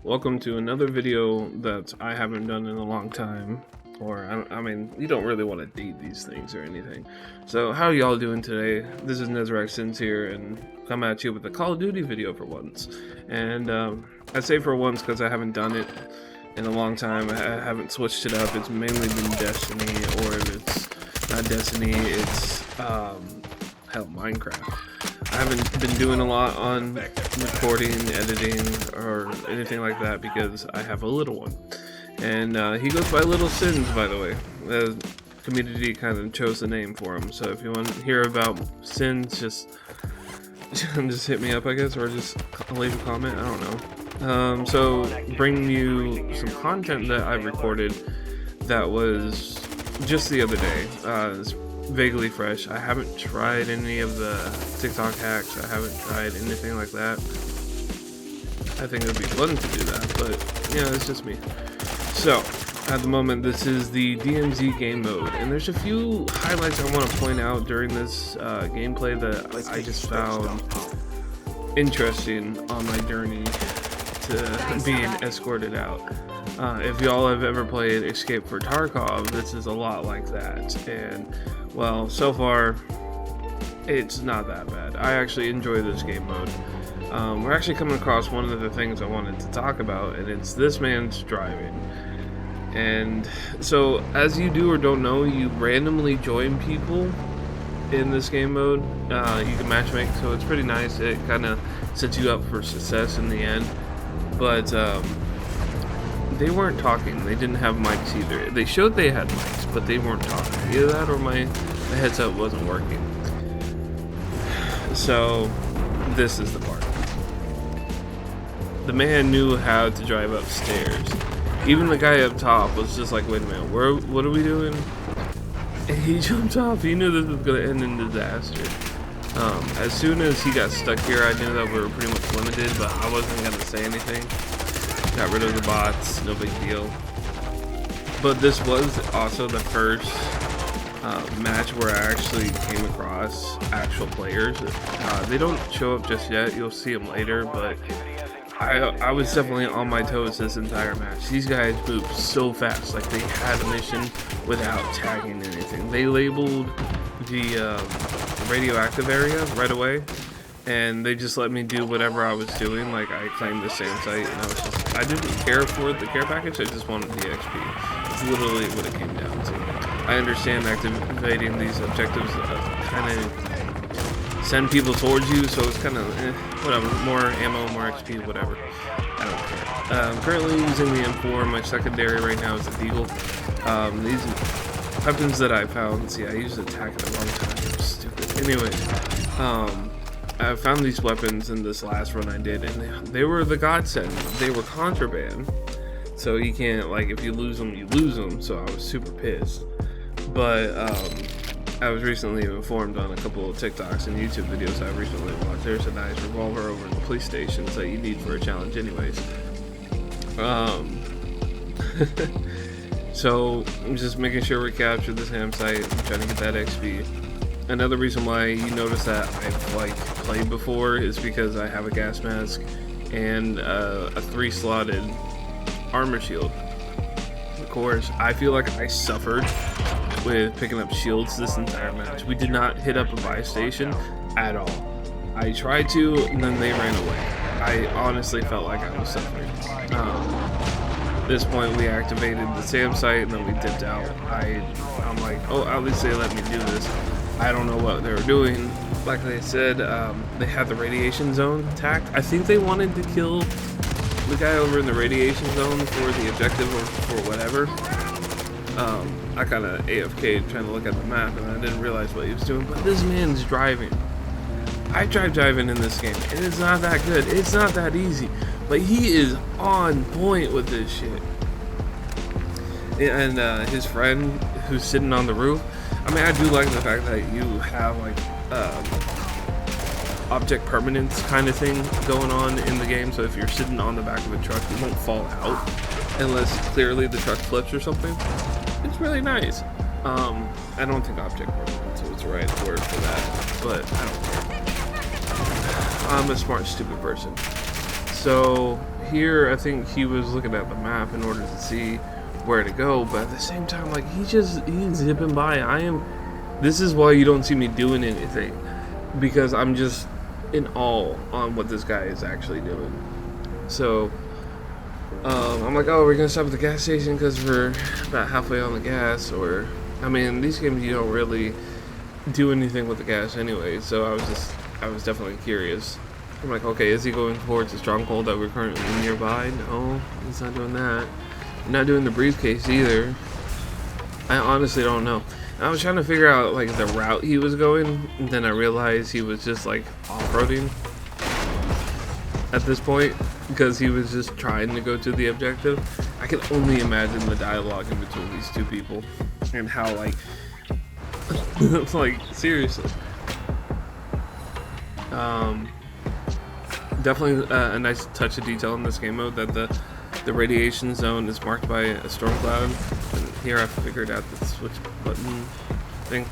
Welcome to another video that I haven't done in a long time. I mean, you don't really want to date these things or anything. So, how y'all doing today? This is Nezraxins here, and come at you with a Call of Duty video for once. And I say for once because I haven't done it in a long time. I haven't switched it up. It's mainly been Destiny, or if it's not Destiny, it's hell, Minecraft. I haven't been doing a lot on recording, editing, or anything like that because I have a little one. And he goes by Little Sins, by the way. The community kind of chose the name for him. So if you want to hear about Sins, just hit me up, I guess, or just leave a comment. I don't know. So bring you some content that I recorded that was just the other day. It's vaguely fresh. I haven't tried any of the TikTok hacks. I haven't tried anything like that. I think it would be fun to do that, but yeah, it's just me. So, at the moment, this is the DMZ game mode, and there's a few highlights I want to point out during this gameplay that I just found interesting on my journey to being escorted out. If y'all have ever played Escape for Tarkov, this is a lot like that, and well, so far, it's not that bad. I actually enjoy this game mode. We're actually coming across one of the things I wanted to talk about, and it's this man's driving. And so, as you do or don't know, you randomly join people in this game mode. You can matchmake, so it's pretty nice. It kind of sets you up for success in the end. But they weren't talking. They didn't have mics either. They showed they had mics, but they weren't talking. Either that or my headset wasn't working. So, this is the part. The man knew how to drive upstairs. Even the guy up top was just like, wait a minute, what are we doing? And he jumped off. He knew this was going to end in disaster. As soon as he got stuck here, I knew that we were pretty much limited, but I wasn't going to say anything. Got rid of the bots, no big deal. But this was also the first match where I actually came across actual players. They don't show up just yet. You'll see them later, but I was definitely on my toes this entire match. These guys moved so fast, like they had a mission without tagging anything. They labeled the radioactive area right away, and they just let me do whatever I was doing. Like, I claimed the same site, and I didn't care for the care package, I just wanted the XP. It's literally what it came down to. I understand activating these objectives kind of send people towards you, so it's kind of whatever, more ammo, more XP, whatever. I don't care. I'm currently using the M4. My secondary right now is the Deagle. These weapons that I found, see, I used the attack at the wrong time. I'm stupid. Anyway, I found these weapons in this last run I did, and they were the godsend. They were contraband, so you can't, like, if you lose them, you lose them. So I was super pissed. But I was recently informed on a couple of TikToks and YouTube videos I recently watched. There's a nice revolver over in the police stations that you need for a challenge anyways. So I'm just making sure we capture this ham site. I'm trying to get that XP. Another reason why you notice that I've like played before is because I have a gas mask and a 3-slotted armor shield. Of course, I feel like I suffered with picking up shields this entire match. We did not hit up a buy station at all. I tried to, and then they ran away. I honestly felt like I was suffering. At this point, we activated the SAM site, and then we dipped out. I'm like, oh, at least they let me do this. I don't know what they were doing. Like they said, they had the radiation zone attacked. I think they wanted to kill the guy over in the radiation zone for the objective or for whatever. I kind of AFK'd trying to look at the map, and I didn't realize what he was doing. But this man's driving. I tried driving in this game, and it's not that good. It's not that easy. But he is on point with this shit. And his friend who's sitting on the roof, I mean, I do like the fact that you have like object permanence kind of thing going on in the game. So if you're sitting on the back of a truck, you won't fall out unless clearly the truck flips or something. It's really nice. I don't think object permanence was the right word for that, but I don't care. I'm a smart, stupid person. So here I think he was looking at the map in order to see where to go, but at the same time, like, he's zipping by. This is why you don't see me doing anything, because I'm just in awe on what this guy is actually doing. So I'm like, oh, we're gonna stop at the gas station because we're about halfway on the gas. Or, I mean, these games you don't really do anything with the gas anyway, so I was definitely curious. I'm like, okay, is he going towards the stronghold that we're currently nearby? No, he's not doing that. Not doing the briefcase either. I honestly don't know. I was trying to figure out like the route he was going, and then I realized he was just like off-roading at this point, because he was just trying to go to the objective. I can only imagine the dialogue in between these two people and how like like seriously. Definitely a nice touch of detail in this game mode that the radiation zone is marked by a storm cloud. And here I figured out the switch button thing.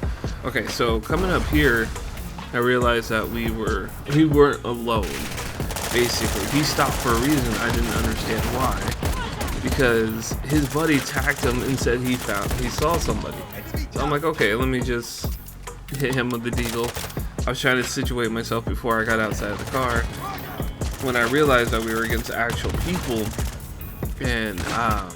Okay, so coming up here, I realized that we weren't alone. Basically, he stopped for a reason. I didn't understand why, because his buddy tagged him and said he saw somebody. So I'm like, okay, let me just hit him with the deagle. I was trying to situate myself before I got outside of the car, when I realized that we were against actual people, and I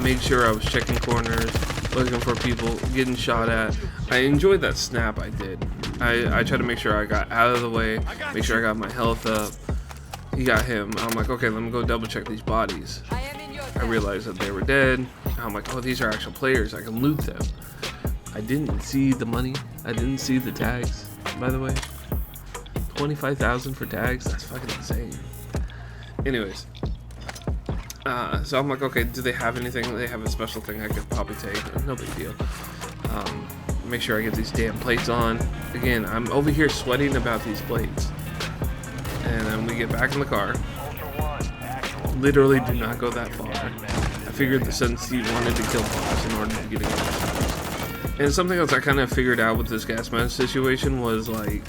made sure I was checking corners, looking for people, getting shot at. I enjoyed that snap I did. I tried to make sure I got out of the way, make sure I got my health up. He got him. I'm like, okay, let me go double check these bodies. I realized that they were dead. I'm like, oh, these are actual players. I can loot them. I didn't see the money. I didn't see the tags, by the way. 25,000 for tags? That's fucking insane. Anyways. So I'm like, okay, do they have anything? They have a special thing I could probably take. No big deal. Make sure I get these damn plates on. Again, I'm over here sweating about these plates. And then we get back in the car. Literally do not go that far. I figured since he wanted to kill boss in order to get a. And something else I kind of figured out with this gas mask situation was, like,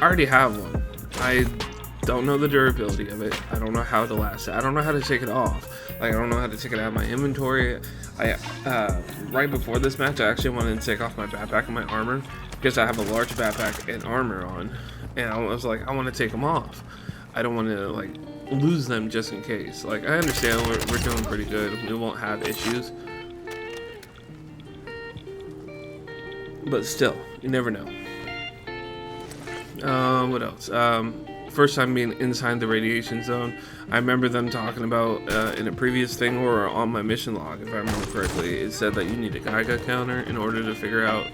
I already have one. I don't know the durability of it. I don't know how to last it. I don't know how to take it off. Like, I don't know how to take it out of my inventory. Right before this match, I actually wanted to take off my backpack and my armor, because I have a large backpack and armor on. And I was like, I want to take them off. I don't want to, like, lose them just in case. Like, I understand we're doing pretty good. We won't have issues. But still, you never know. What else? First time being inside the radiation zone. I remember them talking about in a previous thing, or on my mission log, if I remember correctly, it said that you need a Geiger counter in order to figure out,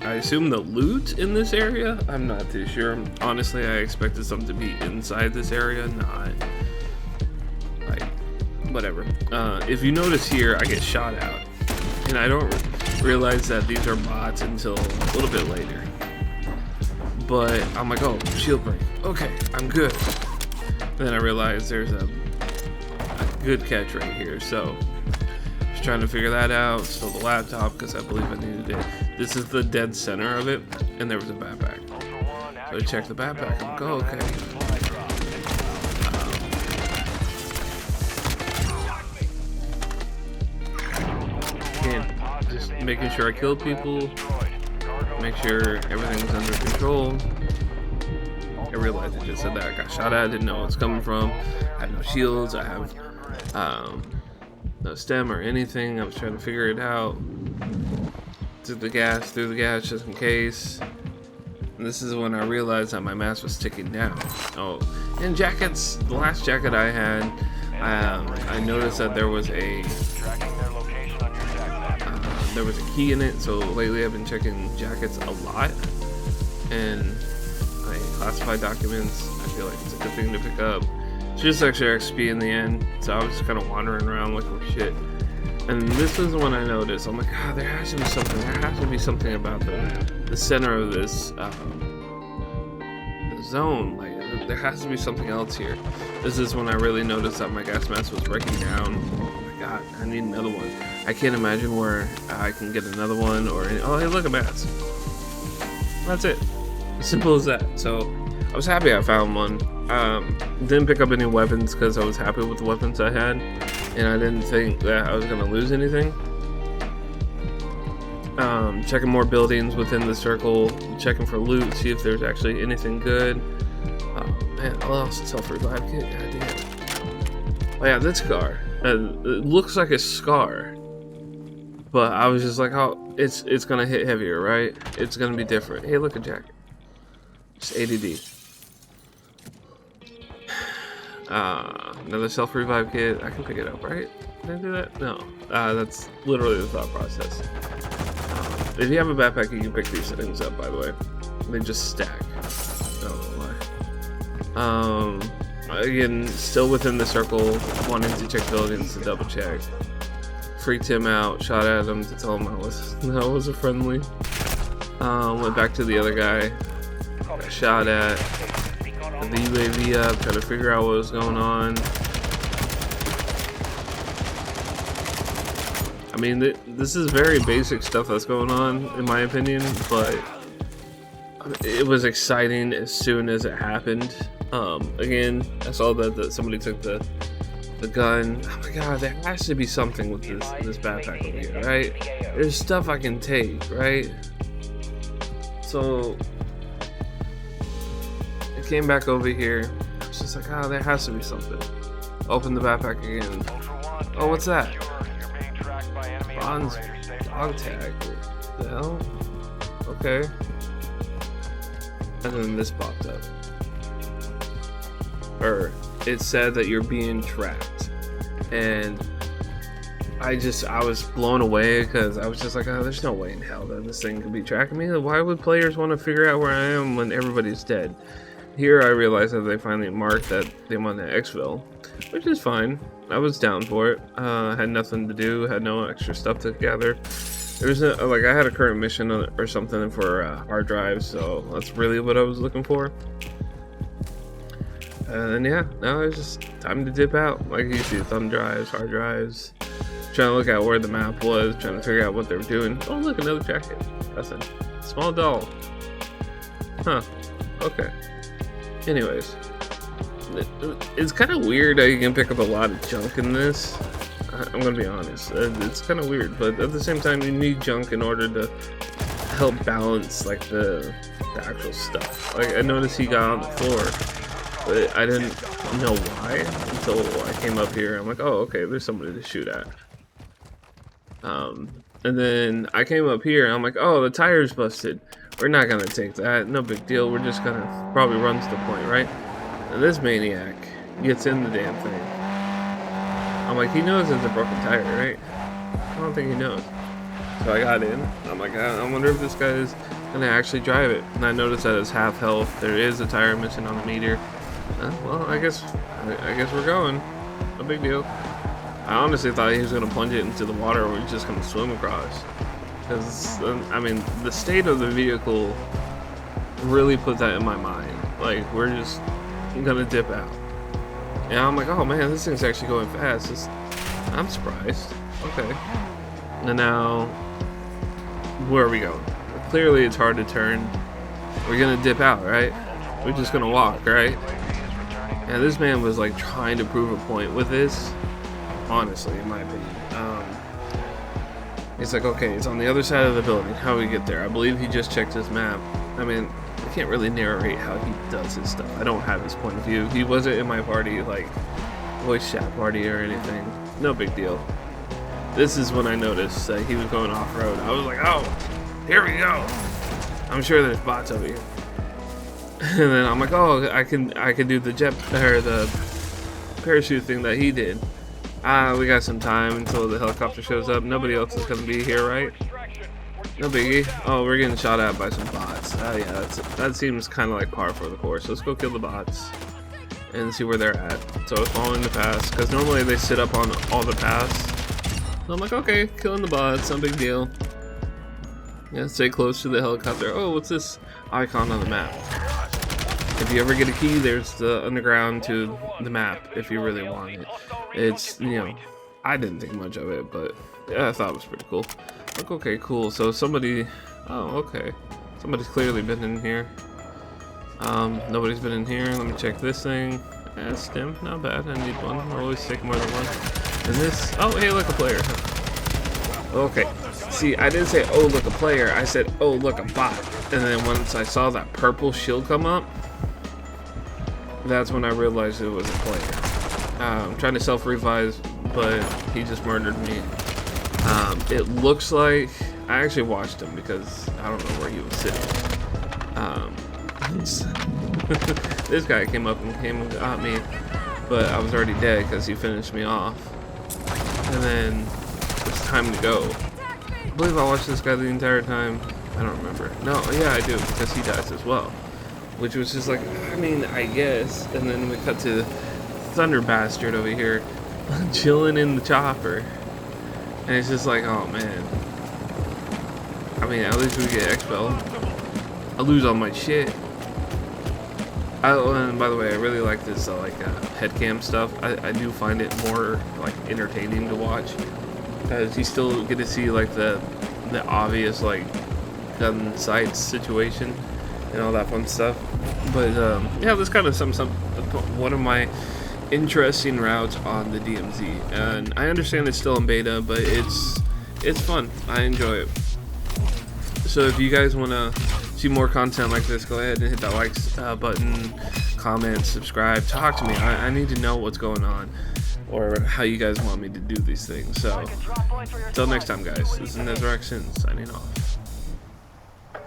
I assume, the loot in this area. I'm not too sure. Honestly, I expected something to be inside this area, not like whatever. If you notice here, I get shot out, and I don't realize that these are bots until a little bit later. But I'm like, oh, shield break. Okay, I'm good. And then I realized there's a good catch right here. So, just trying to figure that out. Stole the laptop because I believe I needed it. This is the dead center of it, and there was a backpack. So I checked the backpack. I'm like, oh, okay. Again, just making sure I killed people. Make sure everything was under control. I realized it just said that I got shot at. I didn't know where it's coming from. I have no shields. I have no stem or anything. I was trying to figure it out. Through the gas just in case. And this is when I realized that my mask was ticking down. Oh, and jackets. The last jacket I had, I noticed that there was a key in it. So lately I've been checking jackets a lot, and like classified documents, I feel like it's a good thing to pick up. It's just extra XP in the end. So I was just kind of wandering around looking for shit. And this is when I noticed, I'm like, there has to be something. There has to be something about the center of this the zone. Like, there has to be something else here. This is when I really noticed that my gas mask was breaking down. Oh my god, I need another one. I can't imagine where I can get another one, or oh, hey, look, a mask. That's it. As simple as that. So I was happy I found one. Didn't pick up any weapons because I was happy with the weapons I had, and I didn't think that I was gonna lose anything. Checking more buildings within the circle, checking for loot, see if there's actually anything good. Oh man, I lost a self-revive kit. God damn. Oh yeah, this scar. It looks like a scar, but I was just like, oh, it's gonna hit heavier, right? It's gonna be different. Hey, look at jacket. Just ADD. Another self-revive kit. I can pick it up, right? Can I do that? No. That's literally the thought process. If you have a backpack, you can pick these things up, by the way. They just stack. I don't know why. Again, still within the circle, wanting to check buildings to double check. Freaked him out, shot at him to tell him I was a friendly. Went back to the other guy, got shot at. The UAV up, trying to figure out what was going on. I mean, this is very basic stuff that's going on, in my opinion, but it was exciting as soon as it happened. Again, I saw that somebody took the gun. Oh my god, there has to be something with this backpack over here, right? There's stuff I can take, right? So I came back over here. I was just like, oh, there has to be something. Open the backpack again. Oh, what's that? Bond's dog tag. What the hell? Okay. And then this popped up. It said that you're being tracked. And I was blown away because I was just like, oh, there's no way in hell that this thing could be tracking me. Why would players want to figure out where I am when everybody's dead? Here I realized that they finally marked that they want to exfil, which is fine. I was down for it. Had nothing to do, had no extra stuff to gather. There was like I had a current mission or something for hard drives, so that's really what I was looking for. And yeah, now it's just time to dip out. Like you see, thumb drives, hard drives. Trying to look at where the map was, trying to figure out what they were doing. Oh look, another jacket. That's a small doll. Huh. Okay. Anyways, it's kind of weird how you can pick up a lot of junk in this. I'm gonna be honest, it's kind of weird, but at the same time, you need junk in order to help balance like the actual stuff. Like I noticed he got on the floor, but I didn't know why until I came up here. I'm like, oh, okay, there's somebody to shoot at. And then I came up here, and I'm like, oh, the tire's busted. We're not gonna take that, no big deal. We're just gonna probably run to the point, right? And this maniac gets in the damn thing. I'm like, he knows it's a broken tire, right? I don't think he knows. So I got in. I'm like, I wonder if this guy is gonna actually drive it. And I noticed that it's half health. There is a tire missing on the meter. Well, I guess we're going. No big deal. I honestly thought he was gonna plunge it into the water, or he's just gonna swim across. Because, I mean, the state of the vehicle really put that in my mind. Like, we're just gonna dip out. And I'm like, oh man, this thing's actually going fast. I'm surprised. Okay. And now, where are we going? Clearly it's hard to turn. We're gonna dip out, right? We're just gonna walk, right? And this man was like trying to prove a point with this. Honestly, in my opinion. He's like, okay, it's on the other side of the building. How do we get there? I believe he just checked his map. I mean, I can't really narrate how he does his stuff. I don't have his point of view. He wasn't in my party, like, voice chat party or anything. No big deal. This is when I noticed that he was going off-road. I was like, oh, here we go. I'm sure there's bots over here. And then I'm like, oh, I can do the jet, or the parachute thing that he did. We got some time until the helicopter shows up. Nobody else is gonna be here, right? No biggie. Oh, we're getting shot at by some bots. Yeah, that seems kind of like par for the course. Let's go kill the bots and see where they're at. So I was following the paths, because normally they sit up on all the paths. So I'm like, okay, killing the bots, no big deal. Yeah, stay close to the helicopter. Oh, what's this icon on the map? If you ever get a key, there's the underground to the map if you really want it. It's, you know, I didn't think much of it, but yeah, I thought it was pretty cool. Like, okay, cool. So somebody, oh, okay. Somebody's clearly been in here. Nobody's been in here. Let me check this thing. Stem, not bad. I need one. I always take more than one. And this, oh, hey, look, a player. Okay. See, I didn't say, oh, look, a player. I said, oh, look, a bot. And then once I saw that purple shield come up, that's when I realized it was a player. I'm trying to self-revive, but he just murdered me. It looks like, I actually watched him because I don't know where he was sitting. This guy came up and got me, but I was already dead because he finished me off. And then it's time to go. I believe I watched this guy the entire time. I don't remember. No, yeah, I do, because he dies as well. Which was just like, I mean, I guess. And then we cut to Thunder Bastard over here, chilling in the chopper. And it's just like, oh man. I mean, at least we get expelled. I lose all my shit. And by the way, I really like this headcam stuff. I do find it more like entertaining to watch, because you still get to see like the obvious like gun sights situation and all that fun stuff. But yeah, this kind of sums up one of my interesting routes on the DMZ, and I understand it's still in beta, but it's fun. I enjoy it. So if you guys want to see more content like this, go ahead and hit that like button, comment, subscribe, talk to me. I need to know what's going on, or how you guys want me to do these things. So until next time, guys, this is Nezarek signing off.